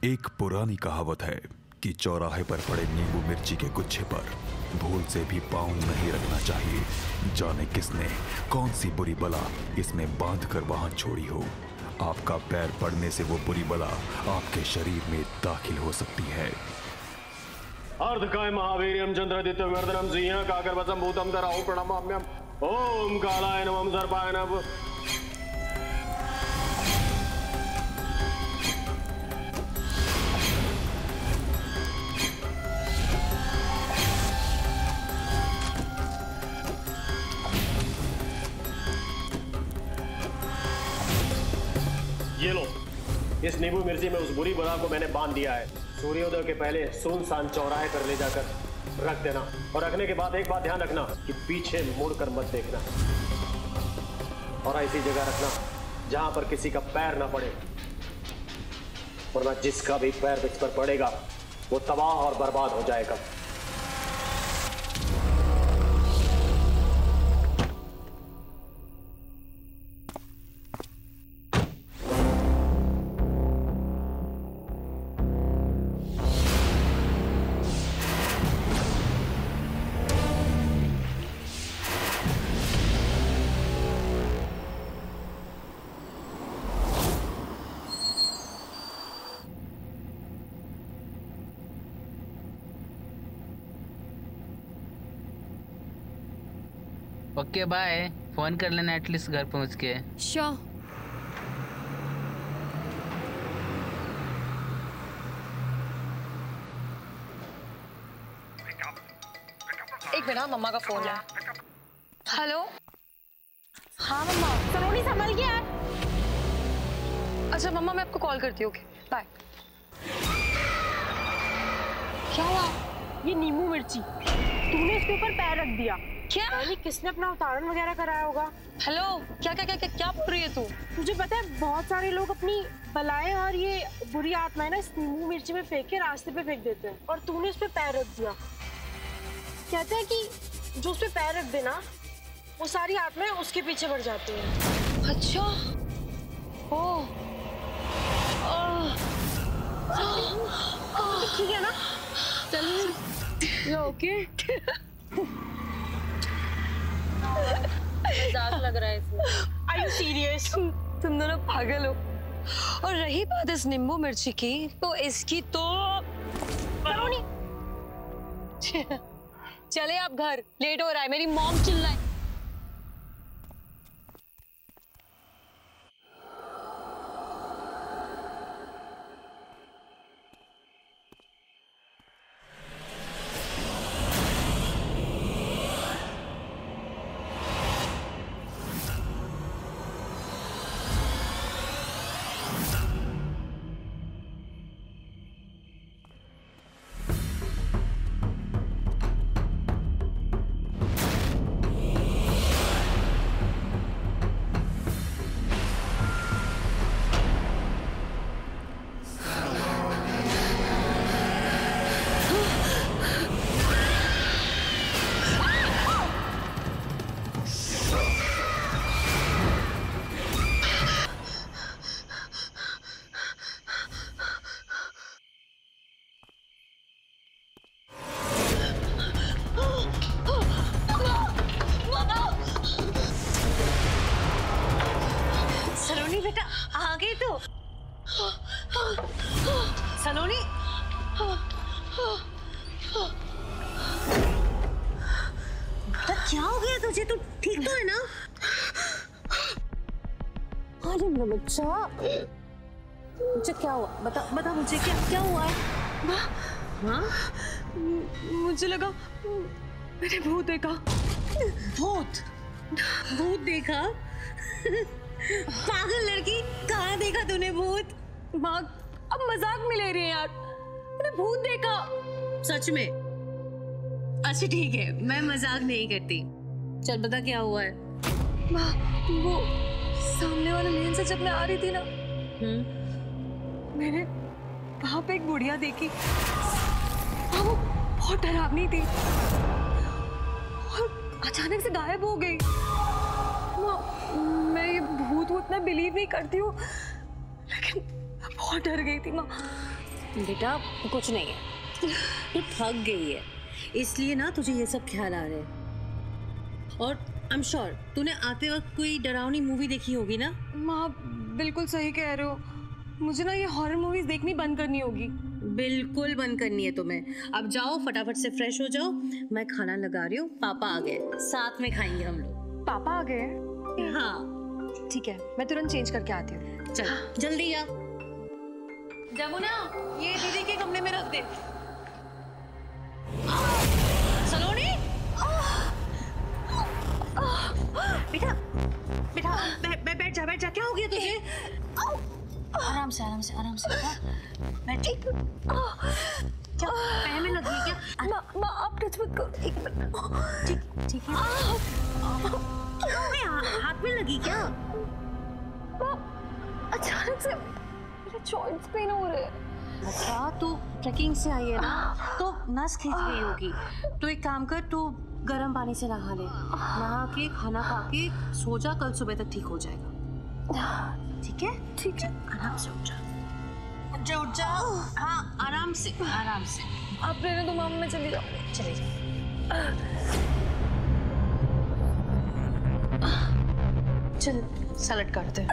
एक पुरानी कहावत है कि चौराहे पर पड़े नींबू मिर्ची के गुच्छे पर भूल से भी पाँव नहीं रखना चाहिए। जाने किसने कौन सी बुरी बला इसमें बांध कर वहां छोड़ी हो। आपका पैर पड़ने से वो बुरी बला आपके शरीर में दाखिल हो सकती है। अर्धकाय महावीर्यम चंद्रदित्य वर्धनम सिंह काकरवसम भूतम धराओ प्रणमाम्यम ओम कालाय नमः सर्पाय नमः। ये लो, इस नींबू मिर्ची में उस बुरी बला को मैंने बांध दिया है। सूर्योदय के पहले सुनसान चौराहे पर ले जाकर रख देना, और रखने के बाद एक बात ध्यान रखना कि पीछे मुड़कर मत देखना, और ऐसी जगह रखना जहां पर किसी का पैर ना पड़े, वरना जिसका भी पैर इस पर पड़ेगा वो तबाह और बर्बाद हो जाएगा। ओके बाय, फोन कर लेना एटलीस्ट घर पहुंच के। श्योर। एक मिनट, मम्मा का फोन है। हेलो। हाँ मम्मा। सलोनी संभल के यार। अच्छा मम्मा, मैं आपको कॉल करती हूँ। Okay bye. क्या हुआ? ये नींबू मिर्ची तूने इसके ऊपर पैर रख दिया। क्या? यानी किसने अपना अवतारण वगैरह कराया होगा। हेलो, क्या क्या क्या क्या क्या बोल रही है तू? तुझे पता है बहुत सारे लोग अपनी बलाएं और ये बुरी आत्माएं ना इस नींबू मिर्ची में फेंक के रास्ते पे फेंक देते हैं, और तूने उस पे पैर रख दिया। कहते हैं कि जो उस पे पैर रख देना वो सारी आत्माएं उसके पीछे बढ़ जाती हैं। अच्छा। ओ। ठीक है ना? चल। ओके। मजाक लग रहा है इसमें। Are you serious? तुम दोनों पागल हो। और रही बात इस नींबू मिर्ची की, तो इसकी तो चले आप घर, लेट हो रहा है, मेरी मॉम चिल्लाए। सलोनी, क्या हो गया तुझे? तू ठीक तो है ना? अरे मेरा बच्चा, मुझे क्या हुआ? बता बता मुझे, क्या क्या हुआ है? हाँ? मुझे लगा मैंने भूत देखा। भूत? भूत देखा? पागल लड़की, कहाँ देखा तूने भूत? माँ अब मजाक में ले रही है यार, मैंने भूत देखा। सच में? अच्छा ठीक है, मैं मजाक नहीं करती। चल बता क्या हुआ है? माँ वो सामने वाले लेन से जब मैं आ रही थी ना, मैंने वहां पे एक बुढ़िया देखी। वो बहुत डरावनी थी और अचानक से गायब हो गई। मैं ये भूत वूत ना बिलीव नहीं करती हूँ, लेकिन बहुत डर गई थी माँ। बेटा कुछ नहीं है, तू थक गई है इसलिए ना तुझे ये सब ख्याल आ रहे हैं। और आई एम श्योर तूने आते वक्त कोई डरावनी मूवी देखी होगी ना। माँ बिल्कुल सही कह रहे हो, मुझे ना ये हॉरर मूवीज देखनी बंद करनी होगी। बिल्कुल बंद करनी है तुम्हें। अब जाओ फटाफट से फ्रेश हो जाओ, मैं खाना लगा रही हूँ, पापा आ गए, साथ में खाएंगे हम लोग। पापा आ गए? हाँ ठीक है, मैं तुरंत चेंज करके आती हूँ। चल जल्दी आ। जमुना ये दीदी के कमरे में रख दे। सलोनी बेटा बेटा बैठ जा, क्या हो गया तुझे? आराम से बेटा बैठ। क्या पैर में लगी क्या? माँ आप टच मत करो, एक मिनट। ठीक है। क्या हो गया, हाथ में लगी क्या? अचानक से मेरे जॉइंट्स पेन हो रहे हैं। अच्छा तो ट्रैकिंग से आई है ना, तो नस खींच गई होगी। तो एक काम कर, तू गर्म पानी से नहा ले, नहा के खाना खा के सो जा, कल सुबह तक ठीक हो जाएगा। ठीक है? ठीक है, आराम से उठ जा। हाँ आराम से। आप रहने दो मामा, मैं चली जाऊंगी। चले जा। चल सैलेड काटते हैं।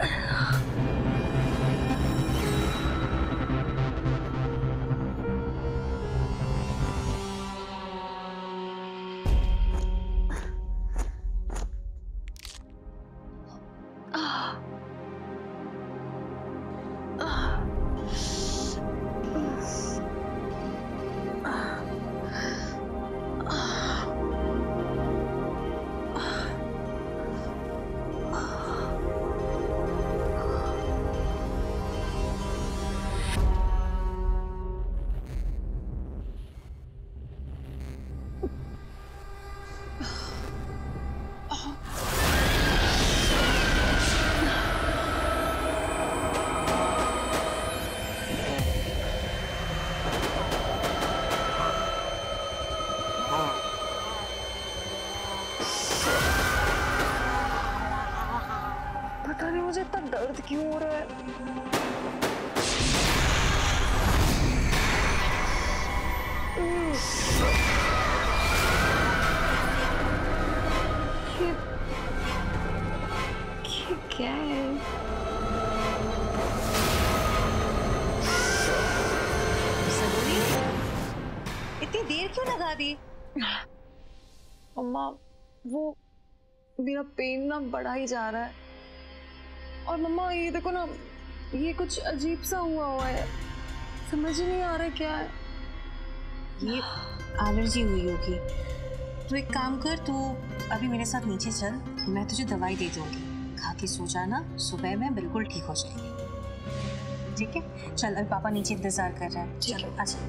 पता नहीं मुझे इतना दर्द क्यों हो रहा है। ये क्या है? इतनी देर क्यों लगा दी? मम्मा वो मेरा पेन ना बढ़ा ही जा रहा है। और मम्मा ये देखो ना, ये कुछ अजीब सा हुआ है, समझ ही नहीं आ रहा क्या है। ये एलर्जी हुई होगी। तो एक काम कर, तू अभी मेरे साथ नीचे चल, मैं तुझे दवाई दे दूंगी, खा के सो जाना, सुबह में बिल्कुल ठीक हो जाएगी। ठीक है? चल अभी पापा नीचे इंतजार कर रहा है। चलो अच्छा।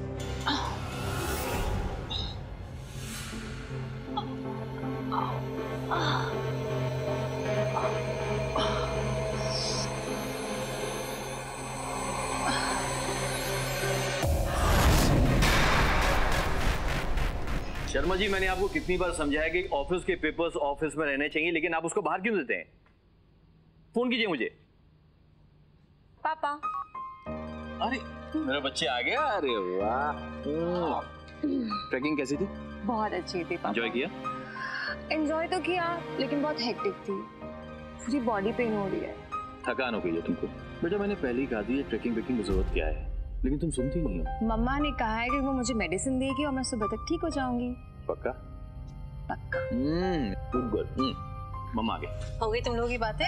शर्मा जी, मैंने आपको कितनी बार समझाया कि ऑफिस के पेपर्स ऑफिस में रहने चाहिए, लेकिन आप उसको बाहर क्यों देते हैं? फोन कीजिए मुझे। पापा अरे मेरे बच्चे आ गया। अरे वाह, ट्रैकिंग कैसी थी? बहुत अच्छी थी पापा। एंजॉय किया? एंजॉय तो किया, लेकिन बहुत हेक्टिक थी, पूरी बॉडी पेन हो रही है। थकान हो गई है तुमको? बेटा मैंने पहले ही कहा थी ये ट्रैकिंग वेकिंग की जरूरत क्या है, लेकिन तुम सुनती नहीं हो। मम्मा ने कहा है कि वो मुझे मेडिसिन देगी और मैं सुबह तक ठीक हो जाऊंगी। पक्का? पक्का। Good girl. मम्मा आ गए। हो गई तुम लोगों की बातें?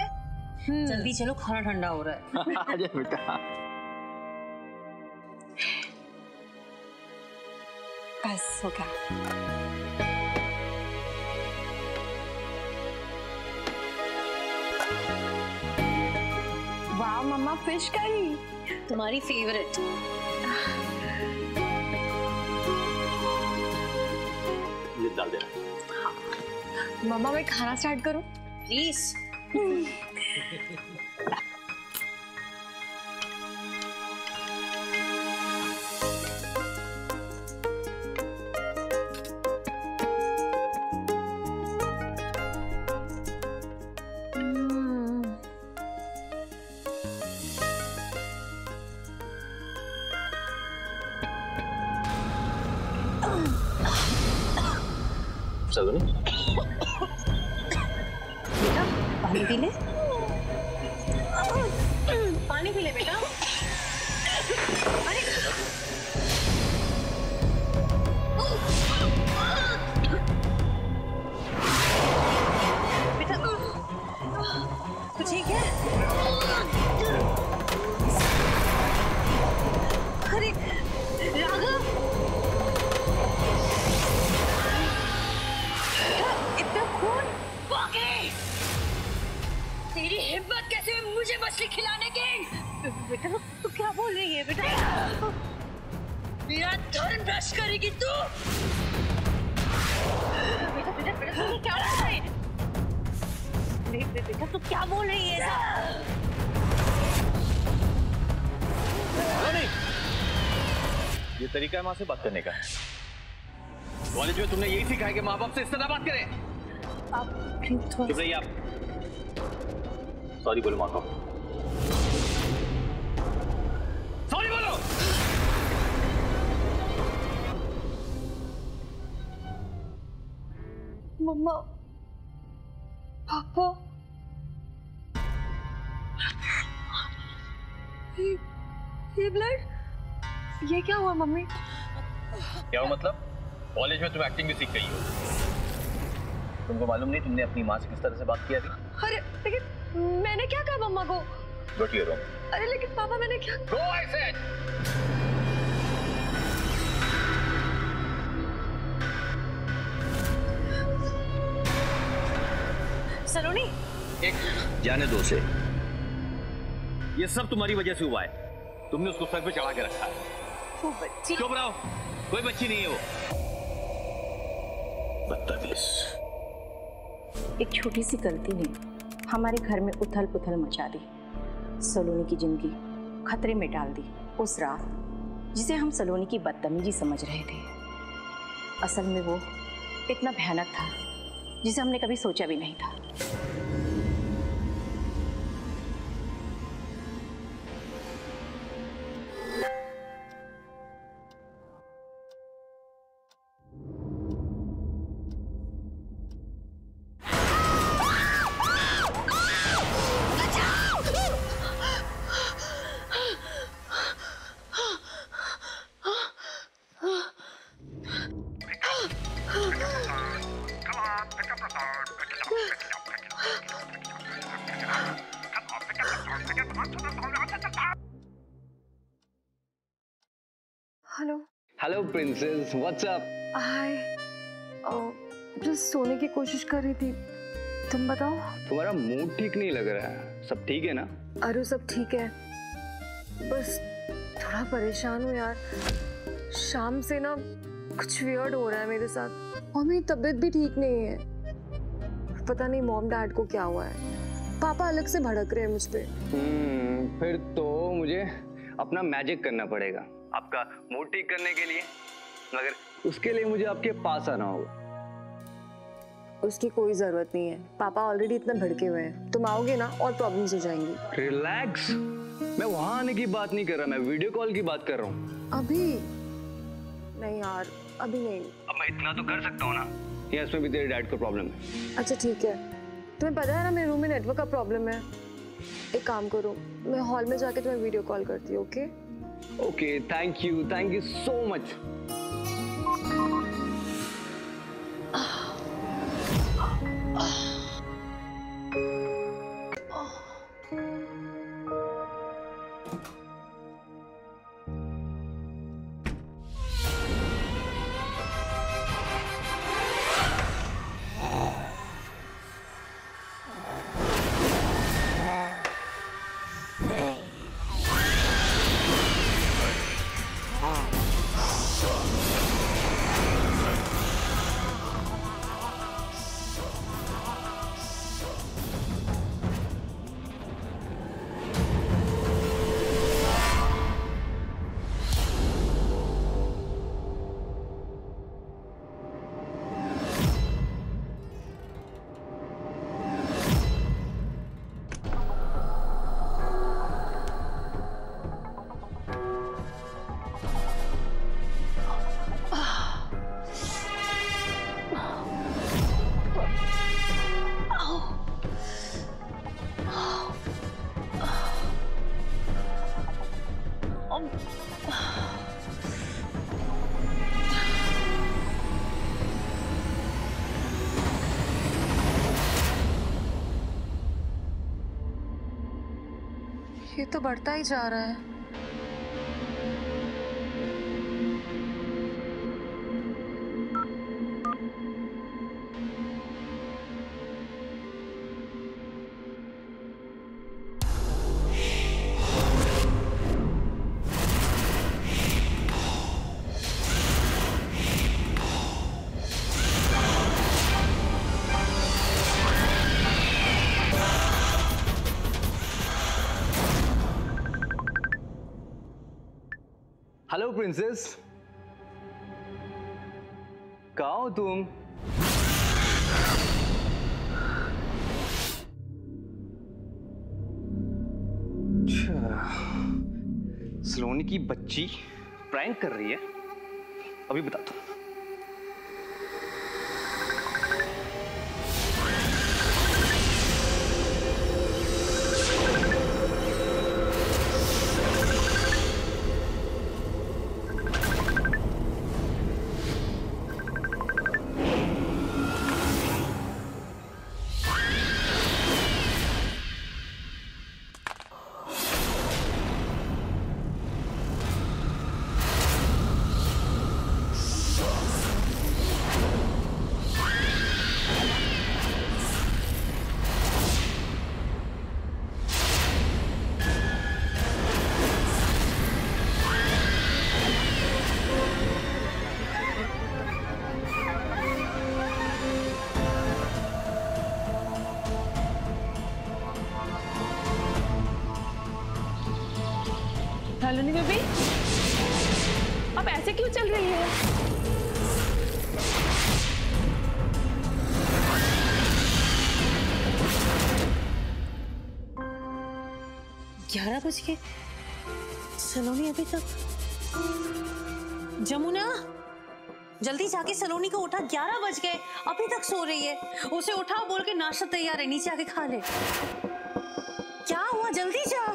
जल्दी चलो, खाना ठंडा हो रहा है। आजा बेटा। बस हो गया। वाह मम्मा, फिश करी तुम्हारी फेवरेट। ये डाल देना। मम्मा मैं खाना स्टार्ट करूं? प्लीज। सलोनी बेटा पानी पी ले। पानी पी ले बेटा। अरे बेटा तू ठीक है? अरे राघव इतना खून। तेरी हिम्मत कैसे हुई मुझे मछली खिलाने की? बेटा तू क्या बोल रही है बेटा? मेरा धर्म भ्रष्ट करेगी तू? बेटा बेटा बेटा तू क्या कर रहा है? बेटा तू क्या बोल रही है? ये तरीका है माँ से बात करने का। कॉलेज में तुमने यही सिखाया कि माँ बाप से इस तरह बात करें? आप प्लीज थोड़ा चुप रहिए आप। सॉरी बोलो माँ को। सॉरी बोलो। मम्मा, पापा, ये ब्लड, ये क्या हुआ मम्मी? क्या हो मतलब? कॉलेज में तुम एक्टिंग भी सीख गई हो। तुमको मालूम नहीं तुमने अपनी माँ से किस तरह से बात किया थी? अरे लेकिन मैंने क्या कहा मम्मा को? Go to your room. अरे लेकिन पापा मैंने क्या? गो आई सेड। सलोनी एक जाने दो से। ये सब तुम्हारी वजह से हुआ है। तुमने उसको सर पे चढ़ा के रखा है। वो बच्ची। चुप रहो, कोई बच्ची नहीं है वो। बदतमीज। एक छोटी सी गलती ने हमारे घर में उथल पुथल मचा दी। सलोनी की जिंदगी खतरे में डाल दी। उस रात जिसे हम सलोनी की बदतमीजी समझ रहे थे, असल में वो इतना भयानक था जिसे हमने कभी सोचा भी नहीं था। Hello. Hello princess, what's up? Hi. बस सोने की कोशिश कर रही थी, तुम बताओ। तुम्हारा मूड ठीक नहीं लग रहा है, सब ठीक है ना? अरे सब ठीक है, बस थोड़ा परेशान हूँ यार। शाम से ना कुछ वियर्ड हो रहा है मेरे साथ और मेरी तबीयत भी ठीक नहीं है। पता नहीं मॉम डैड को क्या हुआ है, पापा अलग से भड़क रहे हैं मुझ पे। फिर तो मुझे अपना मैजिक करना पड़ेगा आपका मूड ठीक करने के लिए, मगर उसके लिए मुझे आपके पास आना होगा। उसकी कोई जरूरत नहीं है, पापा ऑलरेडी इतना भड़के हुए हैं। तुम आओगे ना और प्रॉब्लम्स हो जाएंगी। रिलैक्स, मैं वहां आने की बात नहीं कर रहा, मैं वीडियो कॉल की बात कर रहा हूँ। अभी नहीं यार, अभी नहीं। अब मैं इतना तो कर सकता हूँ ना, या इसमें भी तेरे डैड को प्रॉब्लम है? अच्छा ठीक है, तुम्हें पता है ना मेरे रूम में नेटवर्क का प्रॉब्लम है। एक काम करो, मैं हॉल में जाके तुम्हें वीडियो कॉल करती हूँ। Okay okay, thank you so much. तो बढ़ता ही जा रहा है। हेलो प्रिंसेस, कहाँ हो तुम? सलोनी की बच्ची प्रैंक कर रही है, अभी बताता हूँ। सलोनी बेबी, अब ऐसे क्यों चल रही है? ग्यारह बज के सलोनी अभी तक। जमुना, जल्दी जाके सलोनी को उठा, 11 बज गए, अभी तक सो रही है। उसे उठाओ, बोल के नाश्ता तैयार है, नीचे आके खा ले। क्या हुआ, जल्दी जा।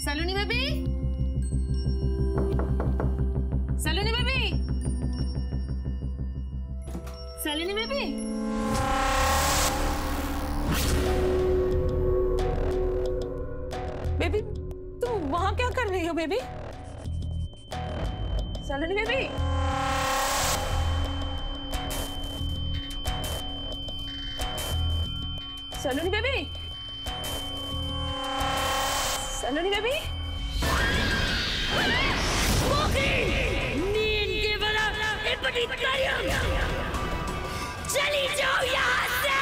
सलोनी बेबी, सलोनी बेबी, सलोनी बेबी। बेबी, तुम वहां क्या कर रही हो बेबी? सलोनी बेबी, सलोनी बेबी, सलोनी बेबी। नींद के बराबर चली जाओ यहाँ से।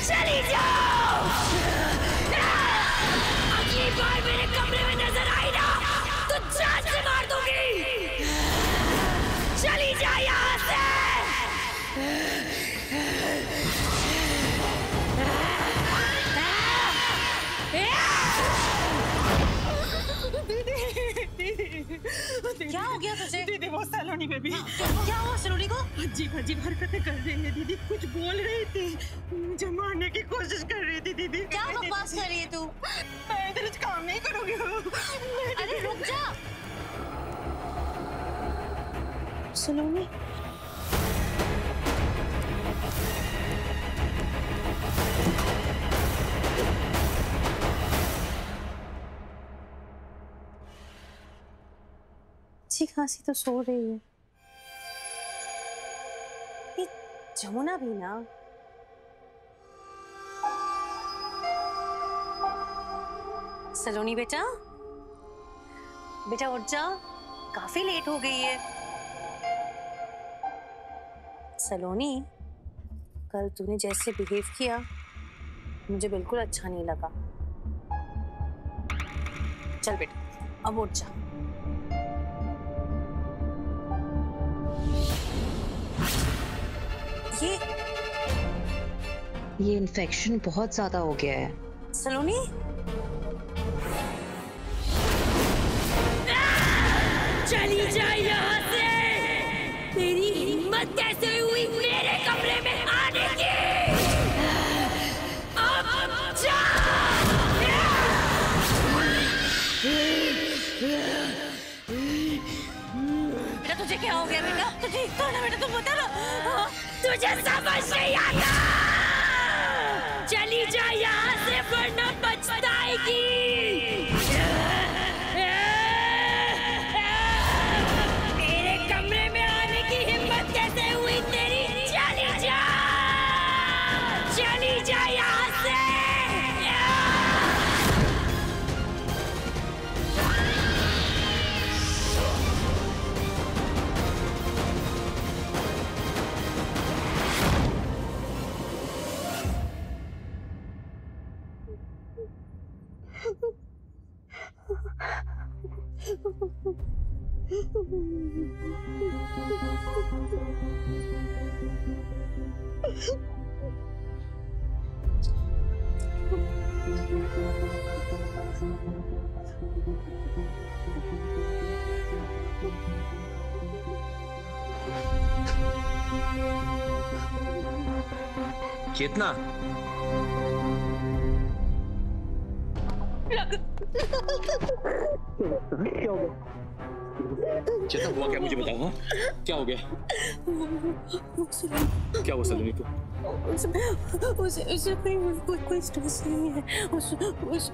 चली जाओ। अगली बार मेरे कमरे में नजर आई ना तो जान से मार दूंगी। चली जा यहाँ से। क्या हो गया तुझे? दीदी वो सलोनी बेबी। क्या हुआ सलोनी को? अजीब अजीब हरकतें कर रही है दीदी, कुछ बोल रही थी, मुझे मारने की कोशिश कर रही थी दीदी। क्या बकवास कर रही है तू? मैं इधर काम नहीं करूंगी। अरे रुक जा सलोनी। अच्छी खासी तो सो रही है। ये जमुना भी ना। सलोनी बेटा, बेटा उठ जाओ, काफी लेट हो गई है। सलोनी, कल तूने जैसे बिहेव किया मुझे बिल्कुल अच्छा नहीं लगा। चल बेटा अब उठ जा। ये इन्फेक्शन बहुत ज्यादा हो गया है सलोनी। चली जा यहाँ से। तेरी हिम्मत कैसे हुई आने की। अब जा। बेटा तुझे क्या हो गया बेटा? तू ठीक तो ना बेटा? तुम बता ना। तुझे समझ नहीं आता। चली जा यहाँ से वरना पछताएगी। मेरे कमरे में आने की हिम्मत कैसे हुई तेरी? चली जा यहाँ से। चेतना, चेतना हुआ क्या? मुझे बताओ। हाँ क्या हो गया? क्या हुआ सलोनी को? उसे कोई स्ट्रेस नहीं है।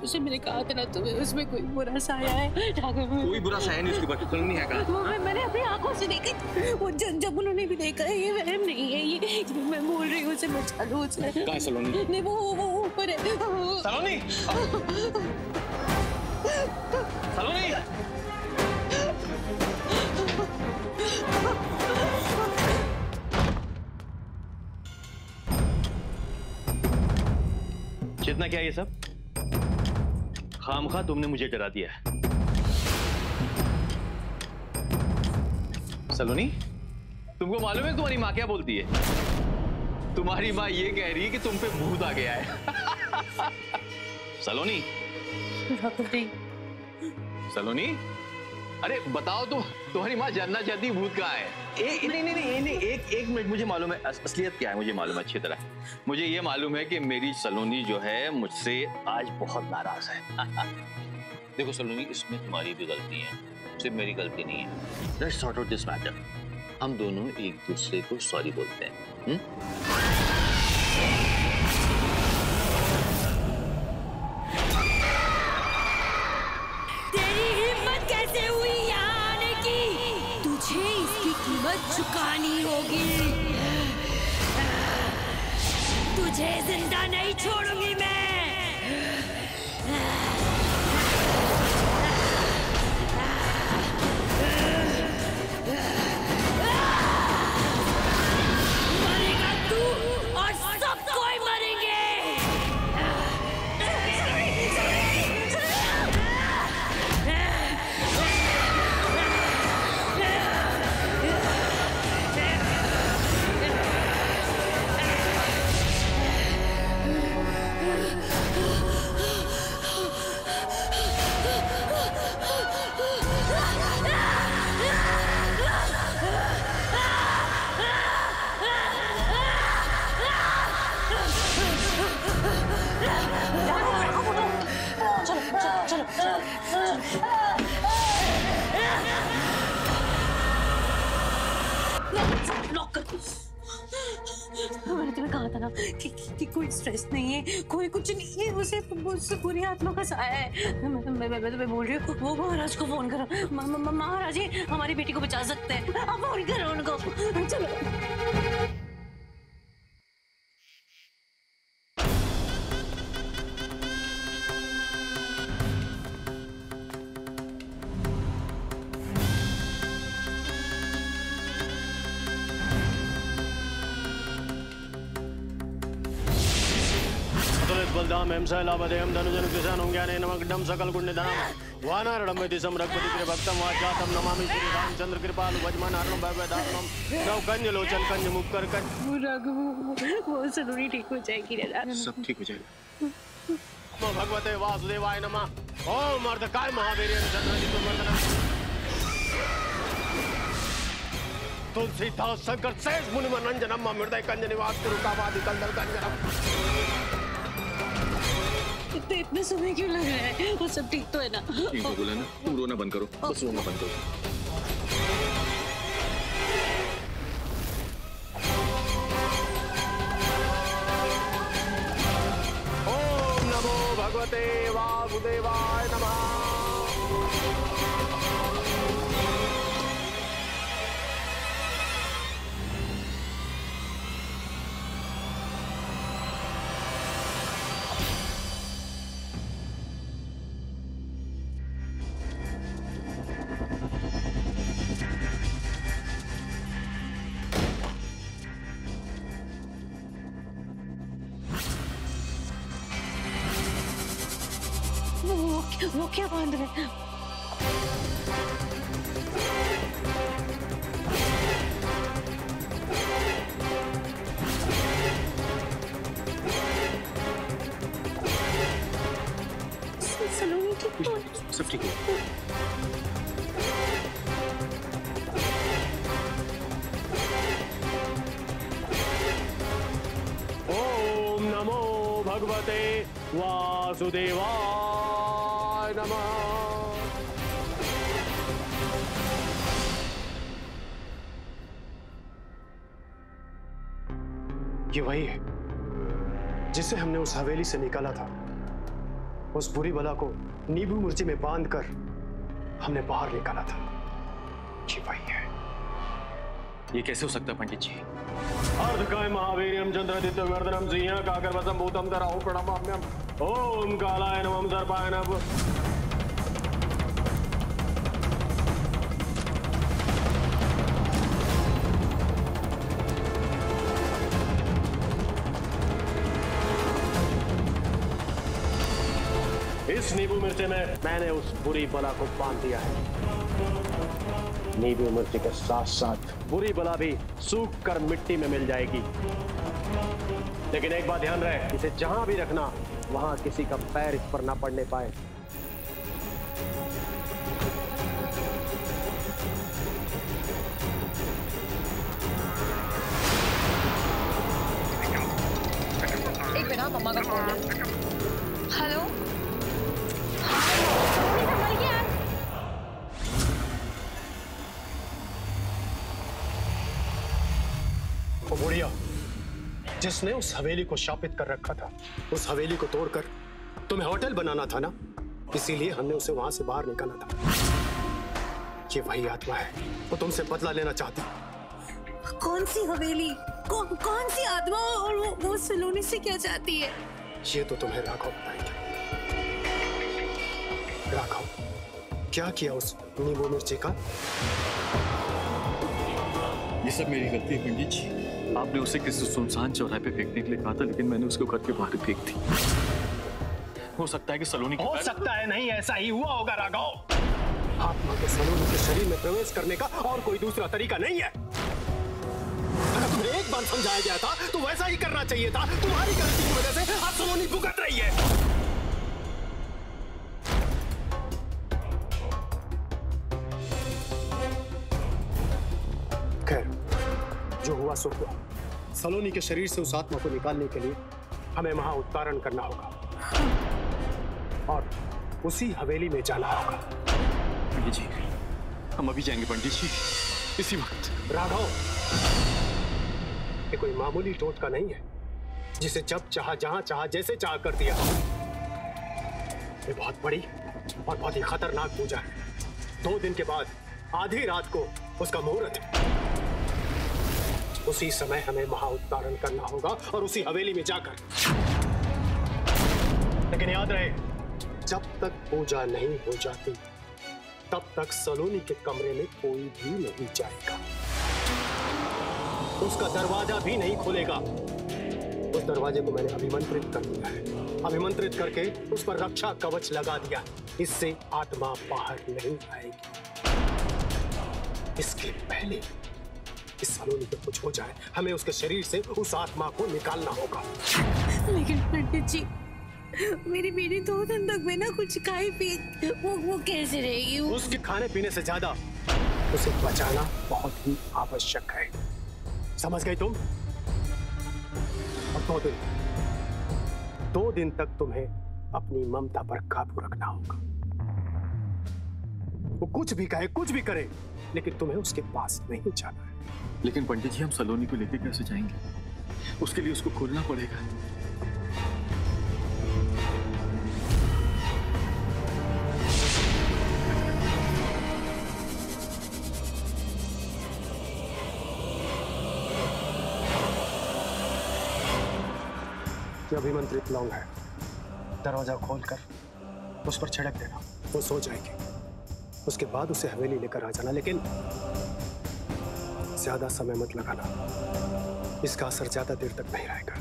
उसे मैंने कहा था ना तुम्हें, उसमें कोई बुरा साया है। कोई बुरा साया नहीं उसके ऊपर। सलोनी है कहाँ? मैंने अपनी आंखों से देखी। वो जब उन्होंने भी देखा है, ये वहम नहीं है। ये मैं बोल रही हूँ, उसे बचा लो। कहाँ है सलोनी? नहीं वो ऊपर है। सलोनी! सलोनी! चेतना क्या ये सब? खामखा तुमने मुझे डरा दिया है। सलोनी, तुमको मालूम है तुम्हारी माँ क्या बोलती है? तुम्हारी माँ ये कह रही है कि तुम पे भूत आ गया है। सलोनी, सलोनी, अरे बताओ तुम, तुम्हारी माँ जानना चाहती भूत कहाँ है? नहीं, एक मिनट, मुझे मालूम है असलियत क्या है, मुझे मालूम है अच्छी तरह। मुझे ये मालूम है कि मेरी सलोनी जो है मुझसे आज बहुत नाराज है। देखो सलोनी, इसमें तुम्हारी भी गलती है, सिर्फ मेरी गलती नहीं है। Let's sort out this matter. हम दोनों एक दूसरे को सॉरी बोलते हैं। तेरी हिम्मत कैसे हुई यहाँ आने की? तुझे इसकी कीमत चुकानी होगी। तुझे जिंदा नहीं छोड़ूंगी मैं। मरेगा तू और सब कोई मरेंगे। मैंने तुम्हें कहा था ना कि कोई स्ट्रेस नहीं है, कोई कुछ नहीं है। उसे पूरी आत्मा का साया है। मैं तुम्हें बोल रही हूँ, वो महाराज को फोन करो। महाराज जी हमारी बेटी को बचा सकते हैं, आप फोन करो उनको। चलो। बलदाम हिंसा लाभदेयम धनुजन किसानं ज्ञानेन मग्नं सकल गुण्यधनं वानरडम्बति समरक्पति कृभक्तं वाचातं नमामि श्री रामचंद्र कृपालु भजमान हरणं भयदानम नव कंज लोचन कंज मुक्कर कंज। वो सलोनी ठीक हो जाएगी ना? सब ठीक हो जाएगा। भगवते वासुदेवाय नमः। ओम अर्धकाय महावीर्यं चंद्रजितो मर्दनम्। तुलसीदास शंकर शेष मुनि मनंजनम हृदय कंज निवास कुरुकावादि कंदल कंजनम। इतने समय क्यों लग रहा है? वो सब ठीक तो है ना? ठीक हो बोला ना, तुम रोना बंद करो, बस रोना बंद करो। ओम नमो भगवते वासुदेवाय नमः। वो क्या बांध रहे हैं? सलोनी ठीक तो है? सब ठीक है। ओम नमो भगवते वासुदेवाय नमः। ये वही है जिसे हमने उस हवेली से निकाला था। उस बुरी बला को नींबू मिर्ची में बांधकर हमने बाहर निकाला था। ये वही है। ये कैसे हो सकता है पंडित जी? अर्धकाय महावीर्यम चंद्रादित्य वर्धनम सिंह काकर वसम भूतम धराओ प्रणमाम्यम। ओम कालाय नमः सर्पाय नमः। इस नींबू मिर्ची में मैंने उस बुरी बला को बांध दिया है। नींबू मिर्ची के साथ साथ बुरी बला भी सूख कर मिट्टी में मिल जाएगी। लेकिन एक बात ध्यान रहे, इसे जहां भी रखना वहां किसी का पैर इस पर ना पड़ने पाए। एक मिनट, मम्मा का फोन है। हेलो, बुढ़िया जिसने उस हवेली को शापित कर रखा था, उस हवेली को तोड़कर तुम्हें होटल बनाना था ना, इसीलिए हमने उसे वहां से बाहर निकाला था। ये वही आत्मा है, वो तुमसे बदला लेना चाहती। कौन सी हवेली? कौन सी आत्मा? और वो सलोनी से क्या चाहती है? ये तो तुम्हें राघव बताएंगे। राघव, क्या किया उस नींबू मिर्ची का? ये सब मेरी गलती है पंडित जी। आपने उसे किसी सुनसान चौराहे पे फेंकने के लिए कहा था, लेकिन मैंने उसको घर के बाहर फेंक दी। हो सकता है कि सलोनी हो सकता है नहीं, ऐसा ही हुआ होगा राघव। आत्मा को सलोनी के शरीर में प्रवेश करने का और कोई दूसरा तरीका नहीं है। अगर तुम्हें एक बार समझाया गया था तो वैसा ही करना चाहिए था। तुम्हारी गलती की वजह से आज सलोनी भुगत रही है। खैर, जो हुआ सो हुआ। सलोनी के शरीर से उस आत्मा को निकालने के लिए हमें वहां उत्तारण करना होगा और उसी हवेली में जाना होगा। पंडित जी, हम अभी जाएंगे पंडित जी, इसी वक्त। राघव, ये कोई मामूली टोटका नहीं है जिसे जब चाहा, जहां चाहा, जैसे चाहा कर दिया। ये बहुत बड़ी और बहुत ही खतरनाक पूजा है। 2 दिन के बाद आधी रात को उसका मुहूर्त है। उसी समय हमें महाउत्तारण करना होगा और उसी हवेली में जाकर। लेकिन याद रहे, जब तक पूजा नहीं हो जाती तब तक सलोनी के कमरे में कोई भी नहीं जाएगा। उसका दरवाजा भी नहीं खुलेगा। उस दरवाजे को मैंने अभिमंत्रित कर दिया है। अभिमंत्रित करके उस पर रक्षा कवच लगा दिया। इससे आत्मा बाहर नहीं आएगी। इसके पहले इस सलोनी पे कुछ हो जाए, हमें उसके शरीर से उस आत्मा को निकालना होगा। लेकिन पंडित जी, मेरी बेटी 2 दिन तक बिना कुछ खाए पिए वो कैसे रहेगी? उसके खाने पीने से ज्यादा उसे बचाना बहुत ही आवश्यक है। समझ गई तुम? और 2 दिन तक तुम्हें अपनी ममता पर काबू रखना होगा। वो कुछ भी कहे, कुछ भी करे, लेकिन तुम्हें उसके पास नहीं जाना है। लेकिन पंडित जी, हम सलोनी को लेकर कैसे जाएंगे? उसके लिए उसको खोलना पड़ेगा। जो अभिमंत्रित लौंग है, दरवाजा खोलकर उस पर छिड़क देना, वो सो जाएगी। उसके बाद उसे हवेली लेकर आ जाना, लेकिन ज्यादा समय मत लगाना, इसका असर ज्यादा देर तक नहीं रहेगा।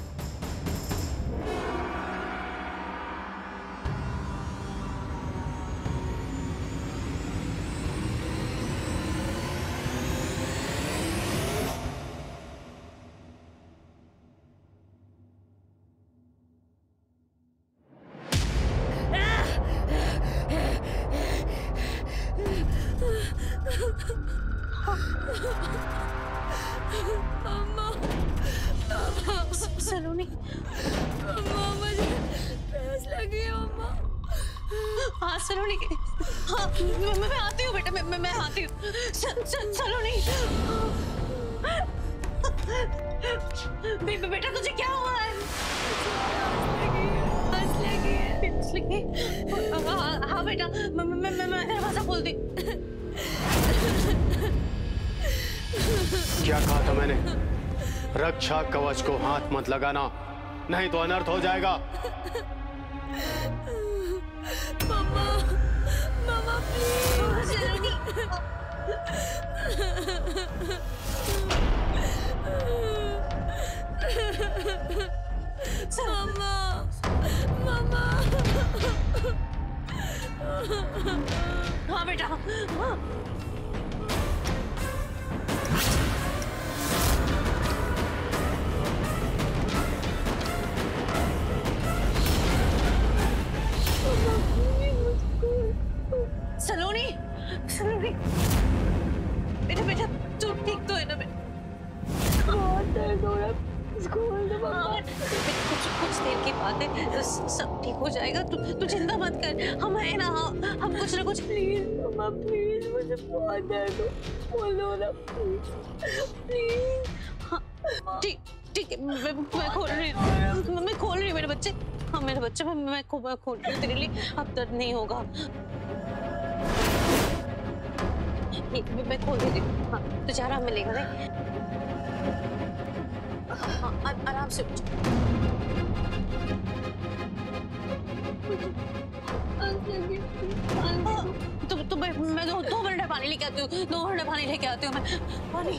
सलोनी, मुझे प्यास लगी है मम्मा। हाँ सलोनी, हाँ मैं आती हूँ बेटा, मैं आती हूँ। सलोनी, बेटा तुझे क्या हुआ है? प्यास लगी है। प्यास लगी है? हाँ बेटा, मैं दरवाजा खोल दी। क्या कहा था मैंने? रक्षा कवच को हाथ मत लगाना, नहीं तो अनर्थ हो जाएगा। मम्मा, मम्मा प्लीज। मम्मा, मम्मा। हाँ बेटा, हाँ। सलोनी, सलोनी, बेटा तू ठीक तो है ना? बहुत दर्द हो रहा है, खोल दो मम्मा। कुछ देर की बात है, सब ठीक हो जाएगा। तू चिंता मत कर, हम है ना, हम कुछ ना कुछ। प्लीज मम्मा प्लीज, मुझे बहुत दर्द हो, बोलो ना प्लीज। हाँ ठीक है, मैं खोल रही हूँ मेरे बच्चे। हाँ मेरे बच्चे, मैं खोल रही हूँ तेरे लिए। अब दर्द नहीं होगा, मैं खोल देती हूँ। हाँ तुझे आराम मिलेगा नहीं? हाँ आराम से उठ। तो मैं 2 मिनट पानी लेके आती हूँ, 2 मिनट पानी लेके आती हूँ मैं। पानी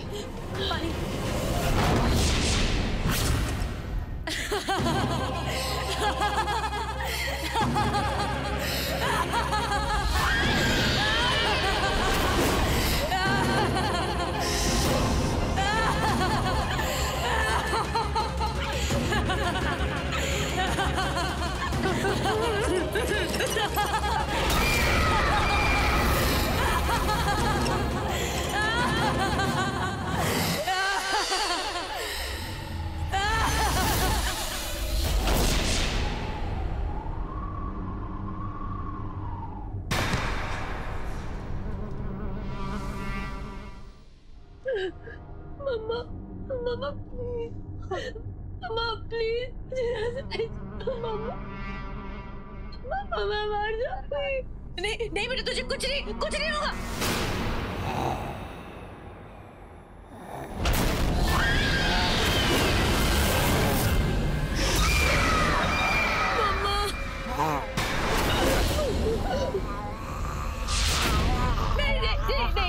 मम्मा प्लीज, मम्मा प्लीज, मम्मा मैं मर जाऊंगी। नहीं बेटा, तुझे कुछ नहीं होगा।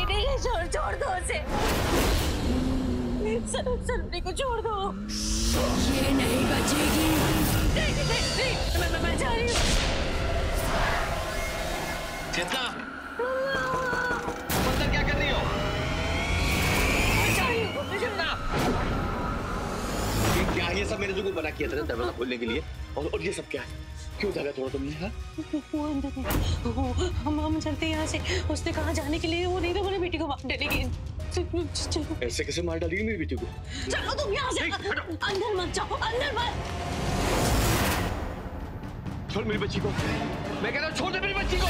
नहीं छोड़ दो उसे। सलोनी को छोड़ दो। ये नहीं बचेगी। नहीं, मैं जा रही हूँ। चेतना, अंदर क्या कर रही हो? मैं जा रही हूँ। चेतना, ये क्या है? ये सब मैंने जो बना किया था दरवाजा खोलने के लिए, और ये सब क्या है? क्यों दगा तोड़ा तुमने? हाँ? वो अंदर है। हम चलते यहाँ से। उसने कहा जाने के लिए, वो नहीं तो मेरी बेटी को मार डालेगी। चलो। ऐसे कैसे मार डालेगी मेरी बेटी को? चलो तुम यहाँ से। अंदर मत जाओ, अंदर मत। छोड़ मेरी बच्ची को। मैं कह रहा हूँ छोड़ दे मेरी बच्ची को।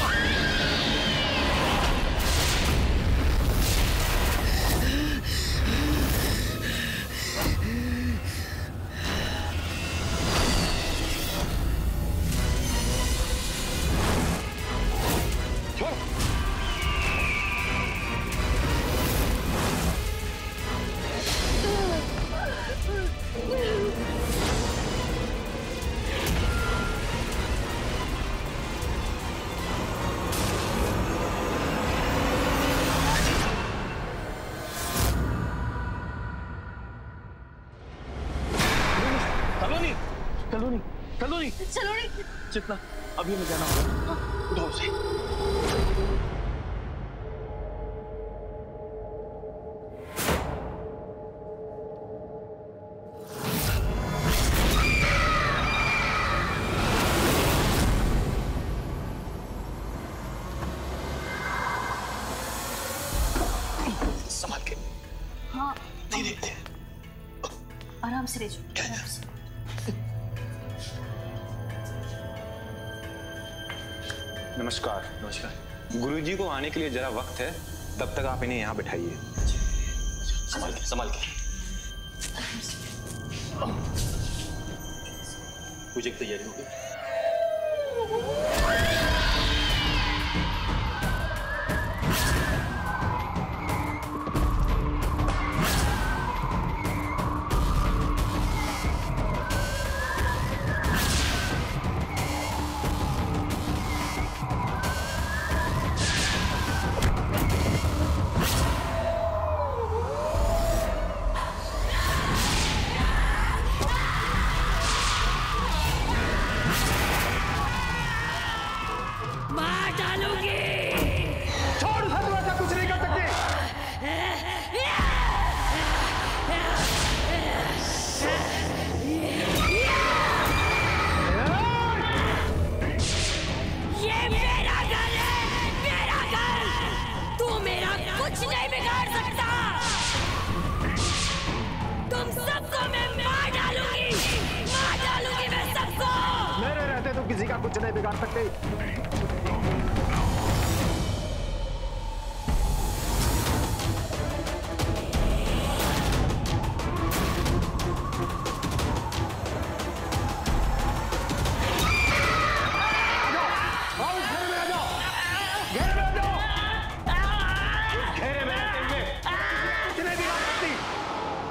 सलोनी चितना अभी हमें जाना होगा। उठाओ उसे। संभाल के। हाँ नहीं देखते। आराम से ले जाओ, आराम से। नमस्कार। नमस्कार। गुरुजी को आने के लिए जरा वक्त है, तब तक आप इन्हें यहाँ बैठाइए। संभाल के, संभाल के। पूजा की तैयारी हो गई? किसी का कुछ नहीं बिगाड़ सकते।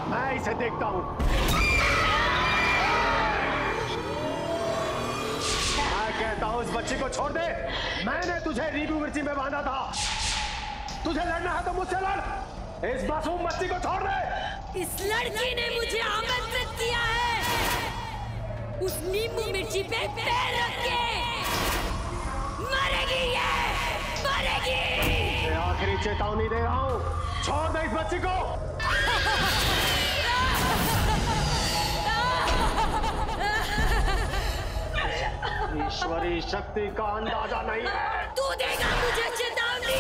मैं इसे देखता हूं। मैं कहता हूं इस बच्ची को छोड़ दे। मैंने तुझे नींबू मिर्ची में बांधा था। तुझे लड़ना है तो मुझसे लड़। इस मासूम बच्ची को छोड़ दे। इस लड़की ने मुझे आमंत्रित किया है। उस नींबू मिर्ची पे पैर रख के मरेगी ये, मरेगी। मैं आखिरी चेतावनी दे रहा हूं, छोड़ दे इस बच्ची को। ईश्वरी शक्ति का अंदाजा नहीं है। तू देगा मुझे चेतावनी।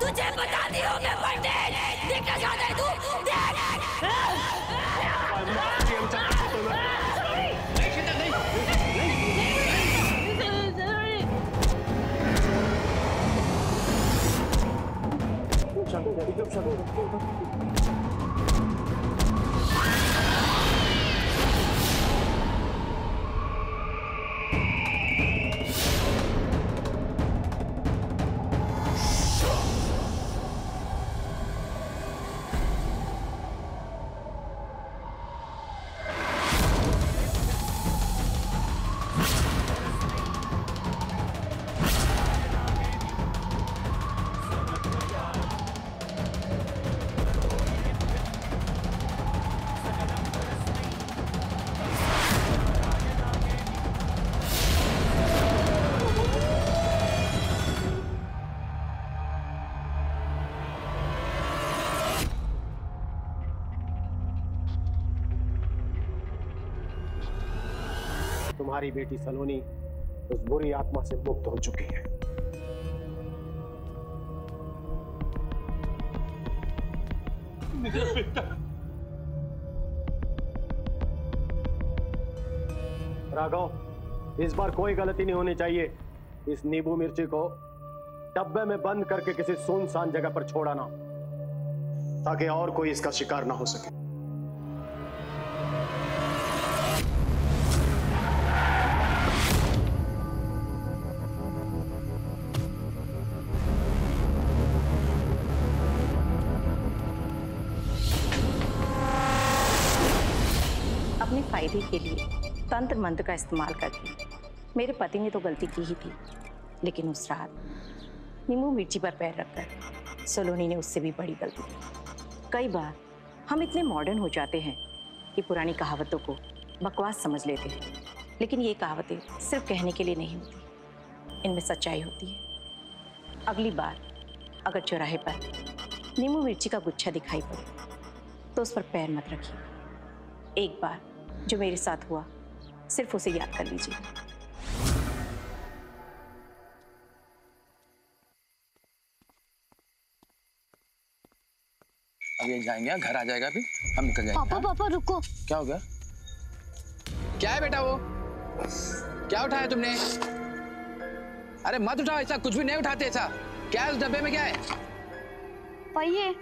तुझे बताती हूँ मैं पंडित। देखना चाहता है तू? देख। तुम्हारी बेटी सलोनी उस बुरी आत्मा से मुक्त हो चुकी है। मेरा बेटा। राघव, इस बार कोई गलती नहीं होनी चाहिए। इस नींबू मिर्ची को डब्बे में बंद करके किसी सुनसान जगह पर छोड़ आना, ताकि और कोई इसका शिकार ना हो सके। अपने फायदे के लिए तंत्र मंत्र का इस्तेमाल करके मेरे पति ने तो गलती की ही थी, लेकिन उस रात नींबू मिर्ची पर पैर रखकर सलोनी ने उससे भी बड़ी गलती की। कई बार हम इतने मॉडर्न हो जाते हैं कि पुरानी कहावतों को बकवास समझ लेते हैं, लेकिन ये कहावतें सिर्फ कहने के लिए नहीं होती, इनमें सच्चाई होती है। अगली बार अगर चौराहे पर नींबू मिर्ची का गुच्छा दिखाई पड़े तो उस पर पैर मत रखिए। एक बार जो मेरे साथ हुआ सिर्फ उसे याद कर लीजिए। अब ये जाएंगे, घर आ जाएगा, फिर हम निकल जाएंगे। पापा पापा रुको। क्या हो गया? क्या है बेटा वो? क्या उठाया तुमने? अरे मत उठाओ ऐसा, कुछ भी नहीं उठाते ऐसा। क्या है उस डब्बे में, क्या है? पाइए